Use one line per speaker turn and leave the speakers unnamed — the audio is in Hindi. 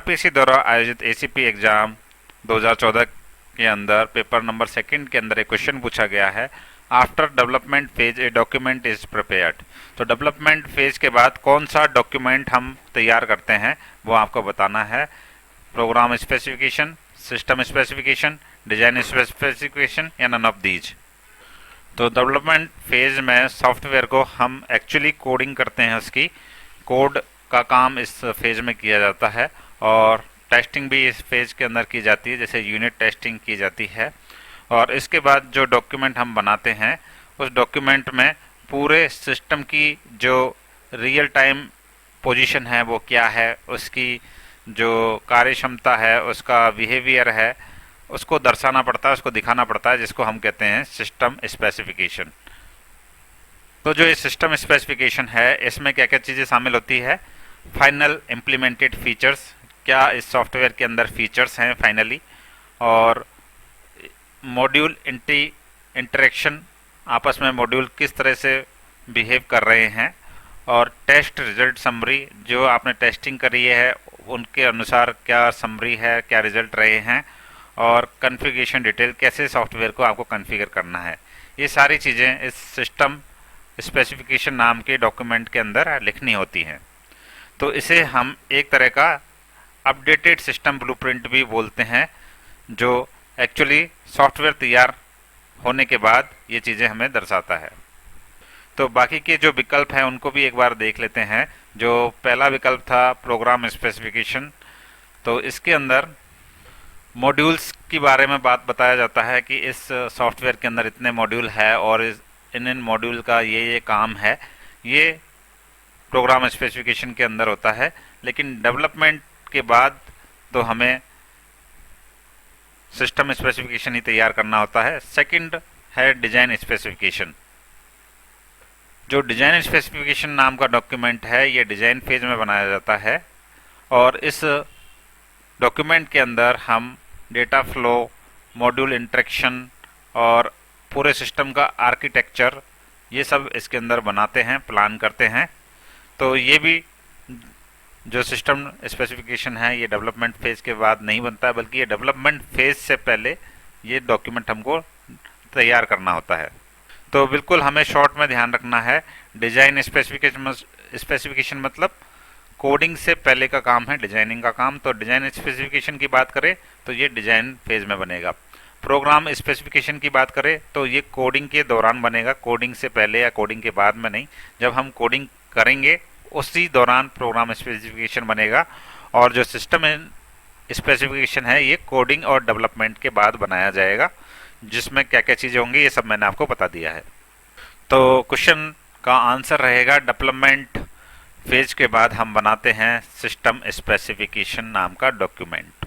आरपीएससी द्वारा आयोजित एसीपी एग्जाम 2014 के अंदर पेपर नंबर 2 के अंदर एक क्वेश्चन पूछा गया है, after development phase a document is prepared. तो डेवलपमेंट फेज के बाद कौन सा डॉक्यूमेंट हम तैयार करते हैं वो आपको बताना है। Program specification, system specification, design specification या नन ऑफ दीज। तो डेवलपमेंट फेज में सॉफ्टवेयर को हम एक्चुअली कोडिंग करते हैं, उसकी कोड का काम इस फेज में किया जाता है और टेस्टिंग भी इस फेज के अंदर की जाती है, जैसे यूनिट टेस्टिंग की जाती है। और इसके बाद जो डॉक्यूमेंट हम बनाते हैं उस डॉक्यूमेंट में पूरे सिस्टम की जो रियल टाइम पोजीशन है वो क्या है, उसकी जो कार्य क्षमता है, उसका बिहेवियर है, उसको दर्शाना पड़ता है, उसको दिखाना पड़ता है, जिसको हम कहते हैं सिस्टम स्पेसिफिकेशन। तो जो ये सिस्टम स्पेसिफिकेशन है इसमें क्या क्या चीज़ें शामिल होती है। फाइनल इम्प्लीमेंटेड फीचर्स, क्या इस सॉफ्टवेयर के अंदर फीचर्स हैं फाइनली, और मॉड्यूल इंटरेक्शन, आपस में मॉड्यूल किस तरह से बिहेव कर रहे हैं, और टेस्ट रिजल्ट समरी, जो आपने टेस्टिंग करी है उनके अनुसार क्या समरी है, क्या रिजल्ट रहे हैं, और कॉन्फ़िगरेशन डिटेल, कैसे सॉफ्टवेयर को आपको कॉन्फ़िगर करना है। ये सारी चीज़ें इस सिस्टम स्पेसिफिकेशन नाम के डॉक्यूमेंट के अंदर लिखनी होती हैं। तो इसे हम एक तरह का अपडेटेड सिस्टम ब्लूप्रिंट भी बोलते हैं, जो एक्चुअली सॉफ्टवेयर तैयार होने के बाद ये चीज़ें हमें दर्शाता है। तो बाकी के जो विकल्प हैं उनको भी एक बार देख लेते हैं। जो पहला विकल्प था प्रोग्राम स्पेसिफिकेशन, तो इसके अंदर मॉड्यूल्स के बारे में बात बताया जाता है कि इस सॉफ्टवेयर के अंदर इतने मॉड्यूल है और इन मॉड्यूल का ये काम है, ये प्रोग्राम स्पेसिफिकेशन के अंदर होता है। लेकिन डेवलपमेंट के बाद तो हमें सिस्टम स्पेसिफिकेशन ही तैयार करना होता है। सेकंड है डिजाइन स्पेसिफिकेशन। जो डिजाइन स्पेसिफिकेशन नाम का डॉक्यूमेंट है ये डिजाइन फेज में बनाया जाता है और इस डॉक्यूमेंट के अंदर हम डेटा फ्लो, मॉड्यूल इंटरेक्शन और पूरे सिस्टम का आर्किटेक्चर, ये सब इसके अंदर बनाते हैं, प्लान करते हैं। तो ये भी जो सिस्टम स्पेसिफिकेशन है ये डेवलपमेंट फेज के बाद नहीं बनता है, बल्कि ये डेवलपमेंट फेज से पहले ये डॉक्यूमेंट हमको तैयार करना होता है। तो बिल्कुल हमें शॉर्ट में ध्यान रखना है, डिजाइन स्पेसिफिकेशन मतलब कोडिंग से पहले का काम है, डिजाइनिंग का काम। तो डिजाइन स्पेसिफिकेशन की बात करें तो ये डिजाइन फेज में बनेगा। प्रोग्राम स्पेसिफिकेशन की बात करें तो ये कोडिंग के दौरान बनेगा, कोडिंग से पहले या कोडिंग के बाद में नहीं। जब हम कोडिंग करेंगे उसी दौरान प्रोग्राम स्पेसिफिकेशन बनेगा। और जो सिस्टम स्पेसिफिकेशन है ये कोडिंग और डेवलपमेंट के बाद बनाया जाएगा, जिसमें क्या क्या चीज़ें होंगी ये सब मैंने आपको बता दिया है। तो क्वेश्चन का आंसर रहेगा डेवलपमेंट फेज के बाद हम बनाते हैं सिस्टम स्पेसिफिकेशन नाम का डॉक्यूमेंट।